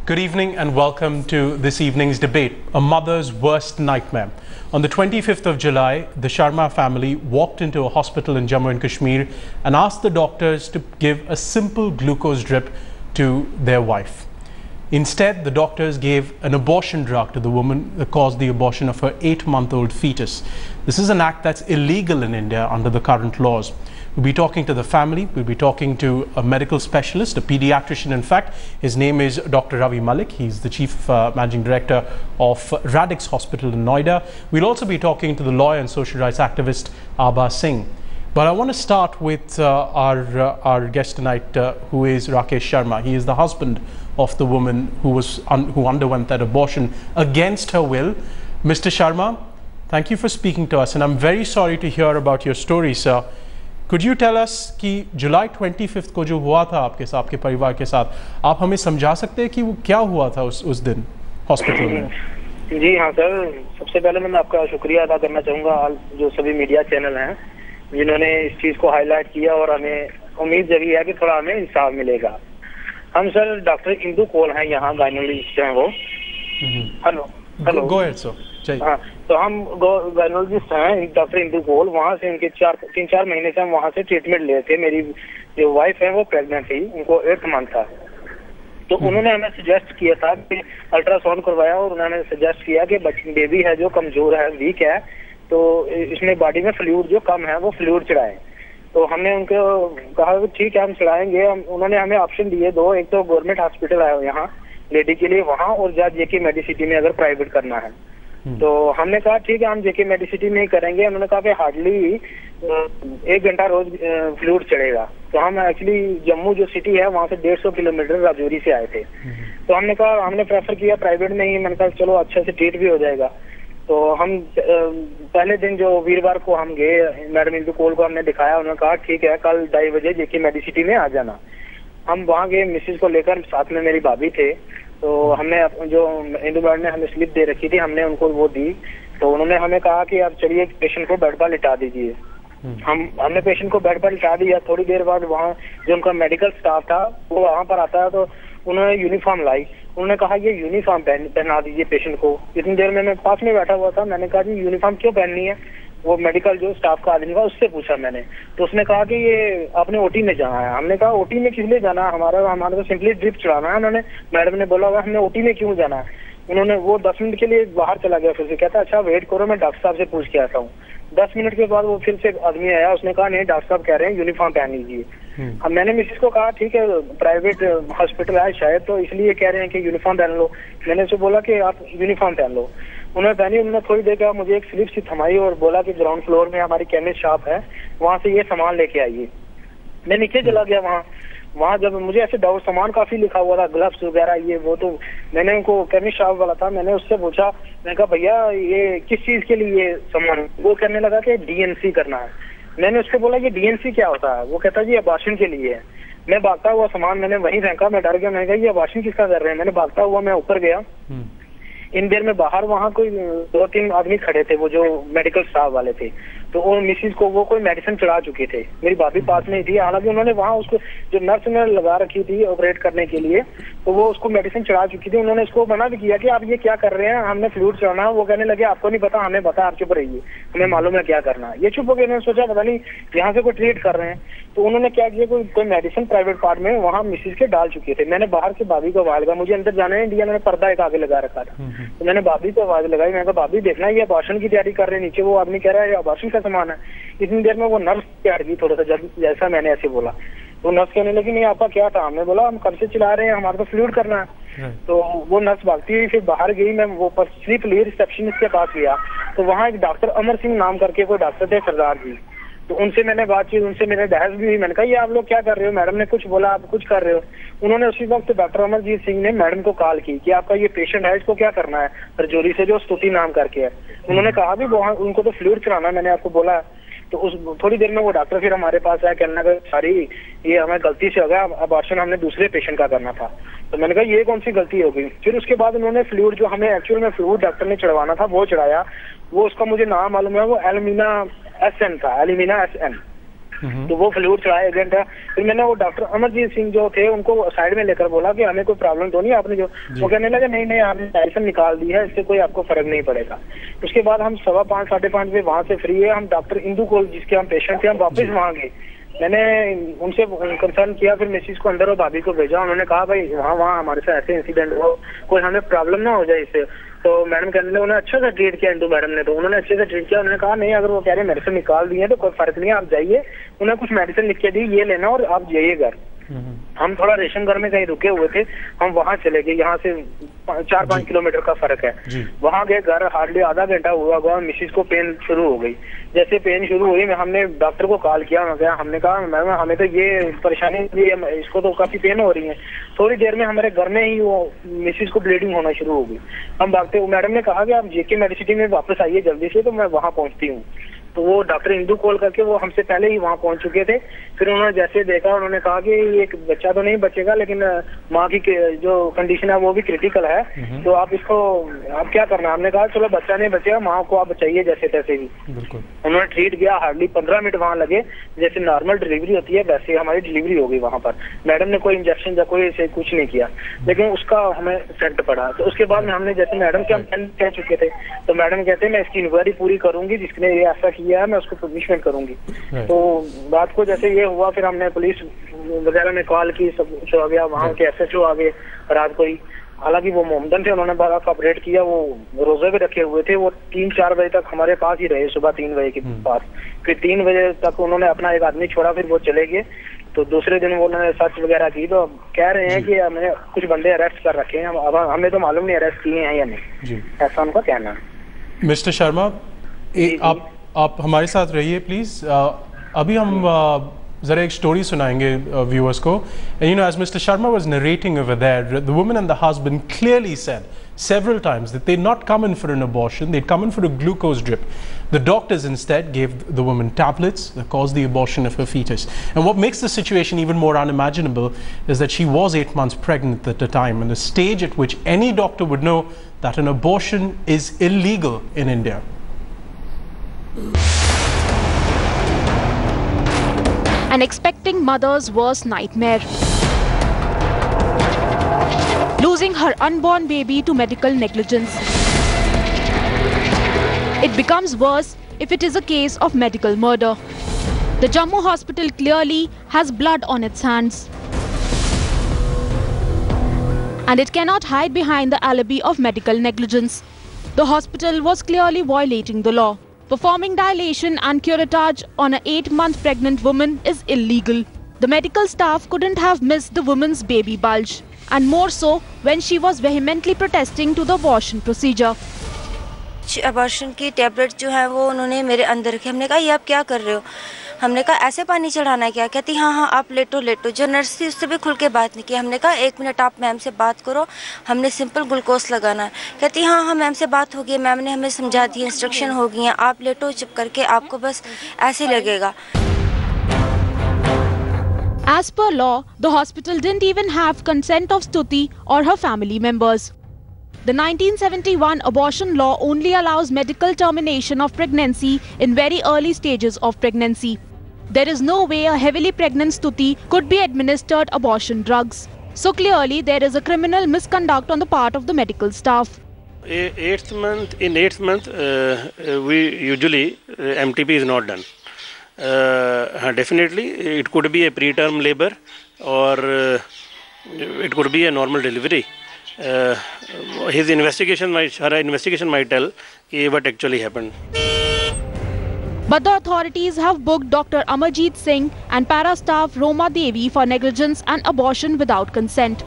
Good evening and welcome to this evening's debate, a mother's worst nightmare. On the 25th of July, the Sharma family walked into a hospital in Jammu and Kashmir and asked the doctors to give a simple glucose drip to their wife. Instead, the doctors gave an abortion drug to the woman that caused the abortion of her 8-month-old fetus. This is an act that's illegal in India under the current laws. We'll be talking to the family, we'll be talking to a medical specialist, a pediatrician in fact. His name is Dr. Ravi Malik. He's the Chief Managing Director of Radix Hospital in Noida. We'll also be talking to the lawyer and social rights activist Abha Singh. But I want to start with our guest tonight, who is Rakesh Sharma. He is the husband of the woman who underwent that abortion against her will. Mr. Sharma, thank you for speaking to us, and I'm very sorry to hear about your story, sir. Could you tell us कि जुलाई 25 को जो हुआ था आपके परिवार के साथ, आप हमें समझा सकते हैं कि वो क्या हुआ था उस दिन हॉस्पिटल में? जी हाँ सर, सबसे पहले मैं आपका शुक्रिया अदा करना चाहूँगा जो सभी मीडिया चैनल हैं जिन्होंने इस चीज़ को हाईलाइट किया और हमें उम्मीद जगी है कि थोड़ा हमें इंसाफ मिलेगा। हम सर डॉक्टर इंदू कोल हैं, यहाँ गायनोलॉजिस्ट हैं वो। Hello go ahead sir. हाँ, तो हम गायनोलॉजिस्ट हैं, डॉक्टर इंदू कोल। वहाँ से उनके 3-4 महीने से हम वहाँ से ट्रीटमेंट लिए थे। मेरी जो वाइफ है वो प्रेग्नेंट थी, उनको 8th मंथ था। तो उन्होंने हमें सजेस्ट किया था कि अल्ट्रासाउंड करवाया और उन्होंने सजेस्ट किया कि बेबी है जो कमजोर है, वीक है, तो इसमें बॉडी में फ्लूइड जो कम है वो फ्लूइड चढ़ाए। तो हमने उनको कहा कि ठीक है हम चढ़ाएंगे। उन्होंने हमें ऑप्शन दिए 2, एक तो गवर्नमेंट हॉस्पिटल है यहाँ लेडी के लिए वहाँ, और जेके मेडिसिटी में अगर प्राइवेट करना है। तो हमने कहा ठीक है हम जेके मेडिसिटी में ही करेंगे। उन्होंने कहा कि हार्डली 1 घंटा रोज फ्लूइड चढ़ेगा। तो हम एक्चुअली जम्मू जो सिटी है वहाँ से 150 किलोमीटर राजौरी से आए थे। तो हमने कहा, हमने प्रेफर किया प्राइवेट में ही। मैंने कहा चलो अच्छे से ट्रीट भी हो जाएगा। तो हम पहले दिन जो वीरवार को हम गए, मैडम इंदू कोल को हमने दिखाया। उन्होंने कहा ठीक है कल 2:30 बजे जेके मेडिसिटी में आ जाना। हम वहाँ गए, मिसेज को लेकर, साथ में मेरी भाभी थे। तो हमने जो इंदू मैडम ने हमें स्लिप दे रखी थी, हमने उनको वो दी। तो उन्होंने हमें कहा कि आप चलिए पेशेंट को बेड पर लिटा दीजिए। हमने पेशेंट को बेड पर लिटा दिया। थोड़ी देर बाद वहाँ जो उनका मेडिकल स्टाफ था वो वहाँ पर आता है, तो उन्होंने यूनिफॉर्म लाई। उन्होंने कहा ये यूनिफॉर्म पहना दीजिए पेशेंट को। इतनी देर में मैं पास में बैठा हुआ था। मैंने कहा जी यूनिफॉर्म क्यों पहननी है? वो मेडिकल जो स्टाफ का आदमी था उससे पूछा मैंने। तो उसने कहा कि ये आपने ओटी में जाना है। हमने कहा ओटी में किस लिए जाना है? हमारे को सिंपली ड्रिप चढ़ाना है। उन्होंने मैडम ने बोला हमने ओटी में क्यों जाना है? उन्होंने वो 10 मिनट के लिए बाहर चला गया। फिर से कहता अच्छा वेट करो, मैं डॉक्टर साहब से पूछ के आता हूँ। 10 मिनट के बाद वो फिर से आदमी आया। उसने कहा नहीं डॉक्टर साहब कह रहे हैं यूनिफॉर्म पहन लीजिए। अब मैंने मिसेस को कहा ठीक है प्राइवेट हॉस्पिटल है शायद, तो इसलिए कह रहे हैं कि यूनिफॉर्म पहन लो। मैंने उसे बोला कि आप यूनिफॉर्म पहन लो। उन्होंने पहनी। उन्होंने थोड़ी देर के बाद मुझे एक स्लिप सी थमाई और बोला कि ग्राउंड फ्लोर में हमारी केमिस्ट शॉप है, वहाँ से ये सामान लेके आइए। मैं नीचे चला गया। वहाँ जब मुझे ऐसे डाउट, सामान काफी लिखा हुआ था, ग्लव्स वगैरह ये वो। तो मैंने उनको, केमिस्ट शॉप वाला था, मैंने उससे पूछा। मैंने कहा भैया ये किस चीज के लिए ये सामान? वो कहने लगा कि डीएनसी करना है। मैंने उसको बोला कि डीएनसी क्या होता है? वो कहता जी अबॉर्शन के लिए है। मैं भागता हुआ सामान मैंने वहीं फेंका। मैं डर गया। मैंने कहा ये अबॉर्शन किसका कर रहे हैं? मैंने भागता हुआ मैं ऊपर गया। इन देर में बाहर वहाँ कोई 2-3 आदमी खड़े थे, वो जो मेडिकल स्टाफ वाले थे। तो वो मिसिस को वो कोई मेडिसिन चढ़ा चुके थे। मेरी भाभी पास में ही थी। हालांकि उन्होंने वहाँ उसको जो नर्स ने लगा रखी थी ऑपरेट करने के लिए, तो वो उसको मेडिसिन चढ़ा चुकी थी। उन्होंने इसको मना भी किया कि आप ये क्या कर रहे हैं, हमने फ्लूइड चढ़ाना है। वो कहने लगे आपको नहीं पता, हमें पता, आप चुप रहिए, हमें मालूम है क्या करना है। ये चुप हो गए। उन्होंने सोचा पता नहीं यहाँ से कोई ट्रीट कर रहे हैं। तो उन्होंने क्या किया, कोई मेडिसिन प्राइवेट पार्ट में वहाँ मिसिस के डाल चुके थे। मैंने बाहर से भाभी को आवाज लगा, मुझे अंदर जाना है। इंडिया में पर्दा एक आगे लगा रखा था। तो मैंने भाभी को आवाज लगाई। मैंने कहा भाभी देखना ये अबॉर्शन की तैयारी कर रहे हैं नीचे। वो आदमी कह रहा है ये अबॉर्शन का सामान है। इतनी देर में वो नर्स हट गई थोड़ा सा, जैसा मैंने ऐसे बोला। तो नर्स कहने लगी नहीं आपका क्या था? हमने बोला हम कब से चिल्ला रहे हैं, हमारे को फ्लूइड करना है। तो वो नर्स भागती हुई फिर बाहर गई। मैं वो स्लिप ली, रिसेप्शनिस्ट के पास गया। तो वहाँ एक डॉक्टर अमर सिंह नाम करके कोई डॉक्टर थे, सरदार जी। तो उनसे मैंने बातचीत, उनसे मेरे बहस भी हुई। मैंने कहा ये आप लोग क्या कर रहे हो? मैडम ने कुछ बोला, आप कुछ कर रहे हो। उन्होंने उसी वक्त डॉक्टर अमरजीत सिंह ने मैडम को कॉल की कि आपका ये पेशेंट है, इसको क्या करना है, रजौरी से जो स्तुति नाम करके है। उन्होंने कहा भी वहाँ उनको तो फ्लूइड चढ़ाना, मैंने आपको बोला। तो उस थोड़ी देर में वो डॉक्टर फिर हमारे पास आया, कहने लगा सॉरी ये हमें गलती से हो गया, अबॉर्शन हमने दूसरे पेशेंट का करना था। तो मैंने कहा ये कौन सी गलती हो गई? फिर उसके बाद उन्होंने फ्लूइड जो हमें एक्चुअल में फ्लूइड डॉक्टर ने चढ़वाना था वो चढ़ाया। वो उसका मुझे नाम मालूम है, वो एल्यूमिना SN था, एल्यूमिना SN। तो वो फ्लूइड चढ़ाया 1 घंटा। फिर मैंने वो डॉक्टर अमरजीत सिंह जो थे उनको साइड में लेकर बोला कि हमें कोई प्रॉब्लम तो नहीं, आपने जो वो कहने लगे नहीं नहीं आपने मेडिसिन निकाल दी है, इससे कोई आपको फर्क नहीं पड़ेगा। उसके बाद हम 5:15 साढ़े 5 बजे वहां से फ्री है, हम डॉक्टर इंदू कोल जिसके हम पेशेंट थे हम वापस वहाँ गए। मैंने उनसे कंसर्न किया, फिर मिसिस को अंदर और भाभी को भेजा। उन्होंने कहा भाई वहाँ हमारे साथ ऐसे इंसिडेंट हो, कोई हमें प्रॉब्लम ना हो जाए इससे। तो मैडम कहने लगे उन्होंने अच्छे से ट्रीट किया इंदू मैडम ने, तो उन्होंने अच्छे से ट्रीट किया। उन्होंने कहा नहीं अगर वो कह रहे मेडिसिन निकाल दी है तो कोई फर्क नहीं है, आप जाइए। उन्हें कुछ मेडिसिन लिख के दी, ये लेना और आप जाइए घर। हम थोड़ा रेशन घर में कहीं रुके हुए थे, हम वहाँ चले गए, यहाँ से 4-5 किलोमीटर का फर्क है। वहाँ गए, घर हार्डली आधा घंटा हुआ मिसिस को पेन शुरू हो गई। जैसे पेन शुरू हुई हमने डॉक्टर को कॉल किया, हमने कहा मैम हमें तो ये परेशानी, इसको तो काफी पेन हो रही है। थोड़ी देर में हमारे घर में ही वो मिसिस को ब्लीडिंग होना शुरू हो गई। हम भागते, मैडम ने कहा कि आप जेके मेडिसिटी में वापस आइए जल्दी से, तो मैं वहाँ पहुँचती हूँ। तो वो डॉक्टर इंदू कॉल करके वो हमसे पहले ही वहाँ पहुंच चुके थे। फिर उन्होंने जैसे देखा उन्होंने कहा कि एक बच्चा तो नहीं बचेगा, लेकिन माँ की जो कंडीशन है वो भी क्रिटिकल है, तो आप इसको आप क्या करना। हमने कहा चलो बच्चा नहीं बचेगा, माँ को आप बचाइए जैसे तैसे भी। उन्होंने ट्रीट किया, हार्डली 15 मिनट वहाँ लगे। जैसे नॉर्मल डिलीवरी होती है वैसे हमारी डिलीवरी हो गई वहाँ पर। मैडम ने कोई इंजेक्शन या कोई ऐसे कुछ नहीं किया, लेकिन उसका हमें इफेक्ट पड़ा। तो उसके बाद में हमने जैसे मैडम के हम कह चुके थे, तो मैडम कहते हैं मैं इसकी इंक्वायरी पूरी करूंगी, जिसने ये ऐसा किया है मैं उसको पनिशमेंट करूंगी। तो रात को जैसे ये हुआ फिर हमने पुलिस वगैरह में कॉल की, सब कुछ हो गया। वहाँ के SHO आ गए रात को ही। हालांकि वो मोमदन थे, उन्होंने बड़ा ऑपरेट किया, वो रोजे पे रखे हुए थे। वो 3-4 बजे तक हमारे पास ही रहे, सुबह 3 बजे के पास। फिर 3 बजे तक उन्होंने अपना एक आदमी छोड़ा, फिर वो चले गए। तो दूसरे दिन वो उन्होंने सर्च वगैरह की, तो कह रहे हैं कि हमें कुछ बंदे अरेस्ट कर रखे हैं। अब हमें तो मालूम नहीं अरेस्ट किए हैं या नहीं, ऐसा उनका कहना है। मिस्टर शर्मा, आप हमारे साथ रहिए प्लीज। अभी हम जरा एक स्टोरी सुनाएंगे व्यूअर्स को। And you know, as mister Sharma was narrating over there, the woman and the husband clearly said several times that they'd not come in for an abortion, they'd come in for a glucose drip. The doctors instead gave the woman tablets that caused the abortion of her fetus. And what makes the situation even more unimaginable is that she was 8 months pregnant at the time, and the stage at which any doctor would know that an abortion is illegal in India. An expecting mother's worst nightmare. Losing her unborn baby to medical negligence. It becomes worse if it is a case of medical murder. The Jammu hospital clearly has blood on its hands. And it cannot hide behind the alibi of medical negligence. The hospital was clearly violating the law. Performing dilation and curettage on an 8-month pregnant woman is illegal. The medical staff couldn't have missed the woman's baby bulge, and more so when she was vehemently protesting to the abortion procedure. Abortion की tablet जो है वो उन्होंने मेरे अंदर रखी। हमने कहा ये आप क्या कर रहे हो? हमने कहा ऐसे पानी चढ़ाना है क्या? कहती हाँ आप लेटो। जो नर्स थी उससे भी खुल के बात नहीं की। हमने कहा 1 मिनट आप मैम से बात करो, हमने सिंपल ग्लूकोज लगाना है। कहती हाँ मैम से बात हो गई, मैम ने हमें समझा दी, इंस्ट्रक्शन हो गई हैं, आप लेटो चुप करके, आपको बस ऐसे लगेगा। As per law, the hospital didn't even have consent of Stuti or her family members. The 1971 abortion law only allows medical termination of pregnancy in very early stages of pregnancy. There is no way a heavily pregnant Stuti could be administered abortion drugs. So clearly there is a criminal misconduct on the part of the medical staff. In 8th month, we usually MTP is not done. Definitely it could be a preterm labor or it could be a normal delivery. Her investigation might tell what actually happened. But the authorities have booked Dr. Amarjeet Singh and para staff Roma Devi for negligence and abortion without consent.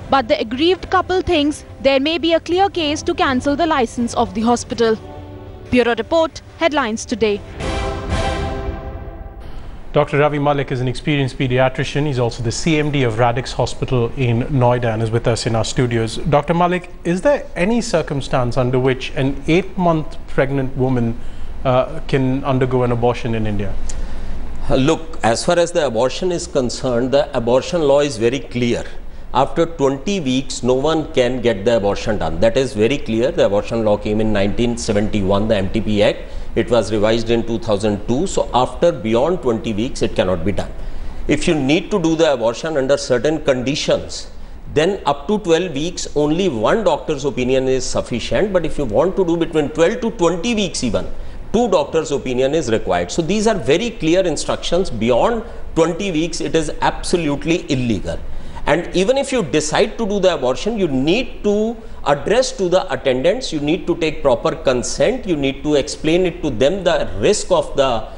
But the aggrieved couple thinks there may be a clear case to cancel the license of the hospital. Bureau Report, Headlines Today. Dr. Ravi Malik is an experienced pediatrician. He's also the CMD of Radix Hospital in Noida and is with us in our studios. Dr. Malik, is there any circumstance under which an 8-month pregnant woman can undergo an abortion in India? Look, as far as the abortion is concerned, the abortion law is very clear. After 20 weeks, no one can get the abortion done. That is very clear. The abortion law came in 1971, the MTP Act, It was revised in 2002. So after beyond 20 weeks, it cannot be done. If you need to do the abortion under certain conditions, then up to 12 weeks, only one doctor's opinion is sufficient. But if you want to do between 12 to 20 weeks even, 2 doctors' opinion is required. So these are very clear instructions. Beyond 20 weeks, it is absolutely illegal. And even if you decide to do the abortion, you need to address to the attendants, you need to take proper consent, you need to explain it to them the risk of the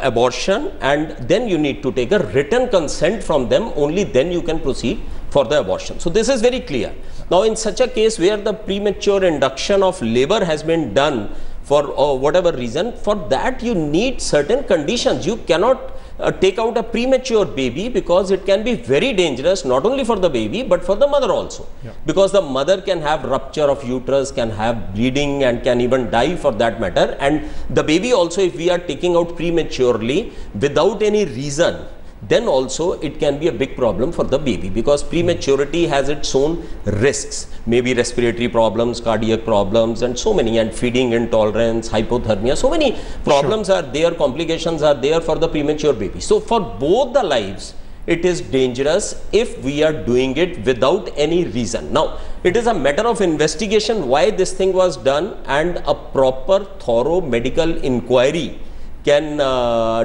abortion, and then you need to take a written consent from them. Only then you can proceed for the abortion. So this is very clear. Now in such a case where the premature induction of labor has been done for whatever reason, for that you need certain conditions. You cannot take out a premature baby, because it can be very dangerous not only for the baby but for the mother also. Because the mother can have rupture of uterus, can have bleeding, and can even die for that matter. And the baby also, if we are taking out prematurely without any reason, then also it can be a big problem for the baby, because prematurity has its own risks, maybe respiratory problems, cardiac problems, and so many, and feeding intolerance, hypothermia, so many problems are there, complications are there for the premature baby. So for both the lives, it is dangerous if we are doing it without any reason. Now it is a matter of investigation why this thing was done, and a proper thorough medical inquiry can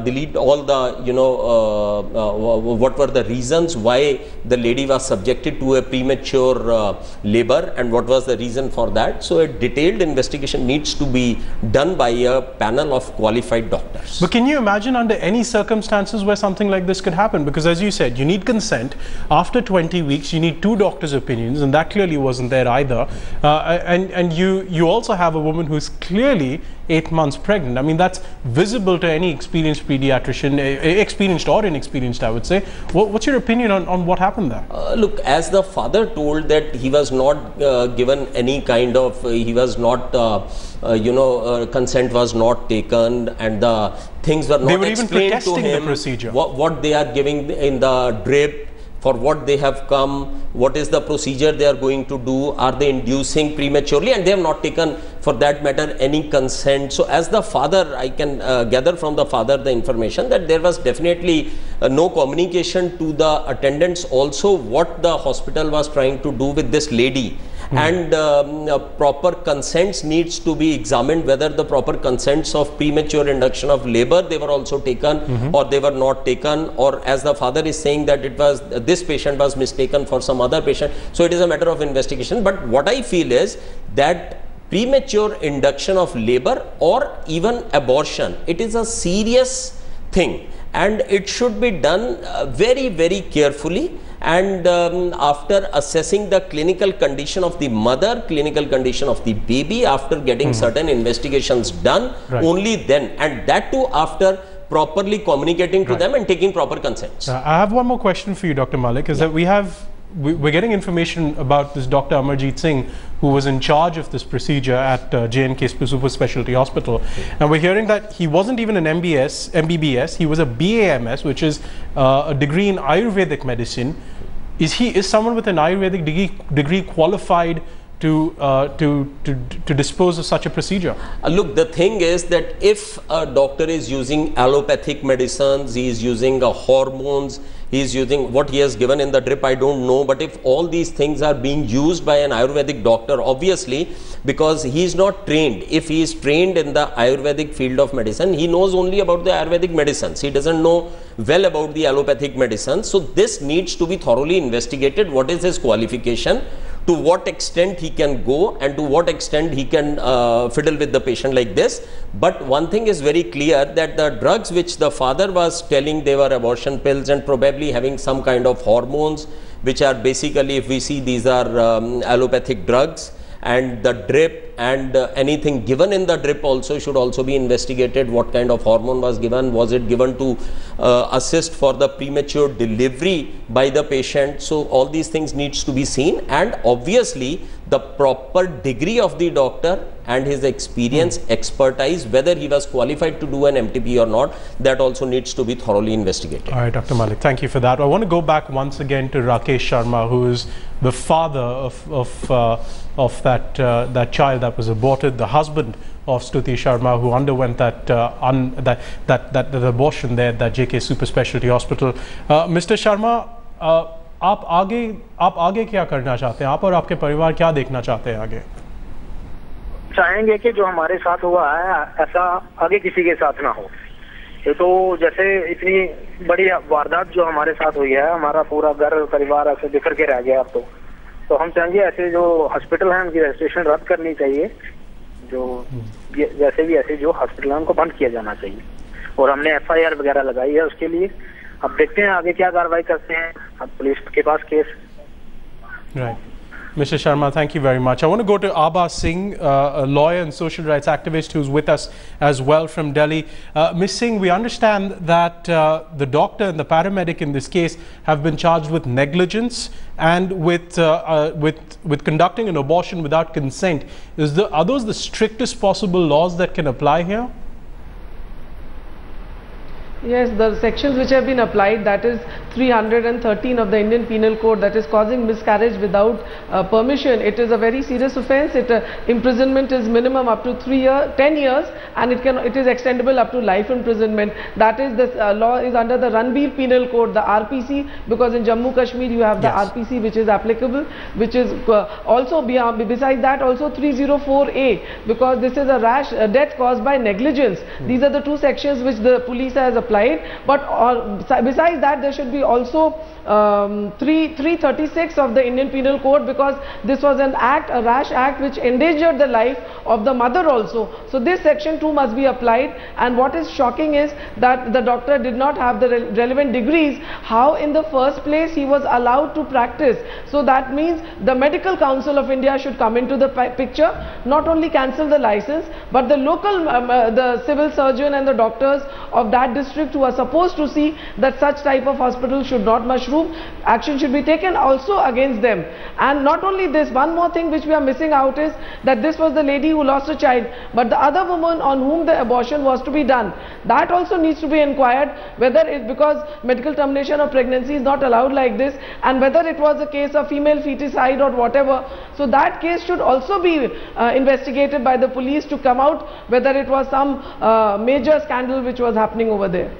delete all the, what were the reasons why the lady was subjected to a premature labor, and what was the reason for that. So a detailed investigation needs to be done by a panel of qualified doctors. But can you imagine under any circumstances where something like this could happen? Because as you said, you need consent. After 20 weeks, you need 2 doctors' opinions, and that clearly wasn't there either. And you also have a woman who's clearly 8 months pregnant. I mean, that's visible to any experienced pediatrician, experienced or inexperienced, I would say. What's your opinion on what happened there? Look, as the father told that he was not given any kind of, he was not, consent was not taken, and the things were not explained to him. The procedure. What they are giving in the drip, for what they have come, what is the procedure they are going to do, are they inducing prematurely, and they have not taken, for that matter, any consent. So as the father, I can gather from the father the information that there was definitely no communication to the attendants also what the hospital was trying to do with this lady. And proper consents needs to be examined, whether the proper consents of premature induction of labor, they were also taken or they were not taken, or as the father is saying that it was, this patient was mistaken for some other patient. So it is a matter of investigation. But what I feel is that premature induction of labor or even abortion, it is a serious thing, and it should be done very, very carefully. And after assessing the clinical condition of the mother, clinical condition of the baby, after getting certain investigations done, only then, and that too after properly communicating to them and taking proper consents. I have one more question for you, Dr. Malik, is that we're getting information about this Dr. Amarjeet Singh, who was in charge of this procedure at J&K Super Specialty Hospital. And we're hearing that he wasn't even an MBBS, he was a BAMS, which is a degree in Ayurvedic medicine. Is someone with an Ayurvedic degree qualified to dispose of such a procedure? Look, the thing is that if a doctor is using allopathic medicines, he is using hormones, he is using what he has given in the drip, I don't know, but if all these things are being used by an Ayurvedic doctor, obviously, because he is not trained, if he is trained in the Ayurvedic field of medicine, he knows only about the Ayurvedic medicines, he doesn't know well about the allopathic medicines. So this needs to be thoroughly investigated. What is his qualification, to what extent he can go, and to what extent he can fiddle with the patient like this. But one thing is very clear, that the drugs which the father was telling, they were abortion pills and probably having some kind of hormones, which are basically, if we see, these are allopathic drugs, and the drip and anything given in the drip also should also be investigated. What kind of hormone was given? Was it given to assist for the premature delivery by the patient? So all these things needs to be seen, and obviously the proper degree of the doctor and his experience, expertise, whether he was qualified to do an MTP or not, that also needs to be thoroughly investigated. All right, Dr. Malik, thank you for that. I want to go back once again to Rakesh Sharma, who is the father of that child. that was aborted, the husband of Stuti Sharma, who underwent that abortion there at that JK Super Specialty Hospital. Mr. Sharma, आप आगे क्या करना चाहते हैं? आप और आपके परिवार क्या देखना चाहते हैं आगे? चाहेंगे कि जो हमारे साथ हुआ है ऐसा आगे किसी के साथ ना हो। ये तो जैसे इतनी बड़ी वारदात जो हमारे साथ हुई है, हमारा पूरा घर परिवार ऐसे बिखर के रह गया अब तो हम चाहेंगे ऐसे जो हॉस्पिटल है उनकी रजिस्ट्रेशन रद्द करनी चाहिए, जो जैसे भी ऐसे जो हॉस्पिटल है उनको बंद किया जाना चाहिए। और हमने FIR वगैरह लगाई है उसके लिए। अब देखते हैं आगे क्या कार्रवाई करते हैं, अब पुलिस के पास case. Right. Mr. Sharma, thank you very much. I want to go to Abha Singh, a lawyer and social rights activist who's with us as well from Delhi. Ms. Singh, we understand that the doctor and the paramedic in this case have been charged with negligence and with conducting an abortion without consent. Are those the strictest possible laws that can apply here? Yes, the sections which have been applied, that is 313 of the Indian Penal Code, that is causing miscarriage without permission. It is a very serious offence. Imprisonment is minimum up to 10 years, and it is extendable up to life imprisonment. That is, this law is under the Ranbir Penal Code, the RPC, because in Jammu Kashmir you have the RPC which is applicable, which is also besides that also 304A, because this is a rash death caused by negligence. These are the two sections which the police has applied. But besides that, there should be also 336 of the Indian Penal Code, because this was a rash act which endangered the life of the mother also. So this section too must be applied. And what is shocking is that the doctor did not have the relevant degrees. How in the first place he was allowed to practice? So that means the Medical Council of India should come into the picture, not only cancel the license, but the local the civil surgeon and the doctors of that district who are supposed to see that such type of hospital should not mushroom, action should be taken also against them. And not only this, one more thing which we are missing out is that this was the lady who lost a child, but the other woman on whom the abortion was to be done, that also needs to be inquired, whether it's because medical termination of pregnancy is not allowed like this, and whether it was a case of female feticide or whatever. So that case should also be investigated by the police to come out whether it was some major scandal which was happening over there.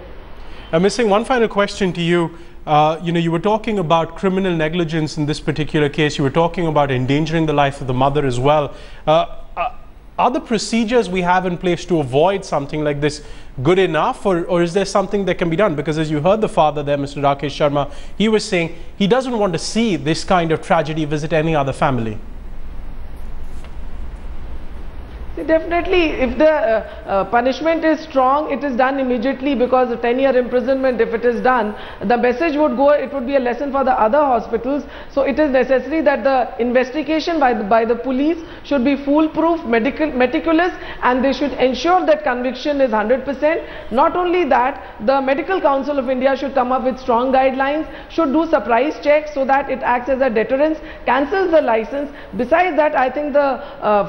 Ms. Singh, one final question to you. You were talking about criminal negligence in this particular case. You were talking about endangering the life of the mother as well. Are the procedures we have in place to avoid something like this good enough, or is there something that can be done? Because as you heard the father there, Mr. Rakesh Sharma, he was saying he doesn't want to see this kind of tragedy visit any other family. Definitely, if the punishment is strong, it is done immediately, because the 10-year imprisonment, if it is done, the message would go, it would be a lesson for the other hospitals. So it is necessary that the investigation by the police should be foolproof, meticulous, and they should ensure that conviction is 100%. Not only that, the Medical Council of India should come up with strong guidelines, should do surprise checks so that it acts as a deterrence, cancels the license. Besides that, I think the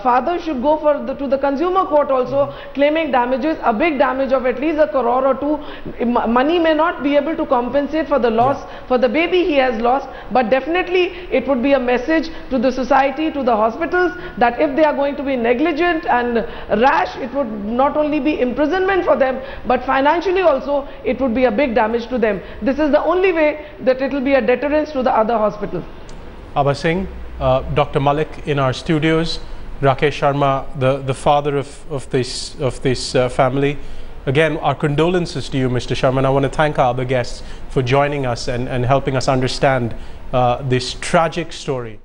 father should go to the consumer court also, claiming damages, a big damage of at least 1 crore or 2. Money may not be able to compensate for the loss for the baby he has lost, but definitely it would be a message to the society, to the hospitals, that if they are going to be negligent and rash, it would not only be imprisonment for them, but financially also it would be a big damage to them. This is the only way that it will be a deterrence to the other hospitals. Abha Singh, Dr. Malik in our studios, Rakesh Sharma, the father of this family. Again, our condolences to you, Mr. Sharma, and I want to thank our other guests for joining us and helping us understand this tragic story.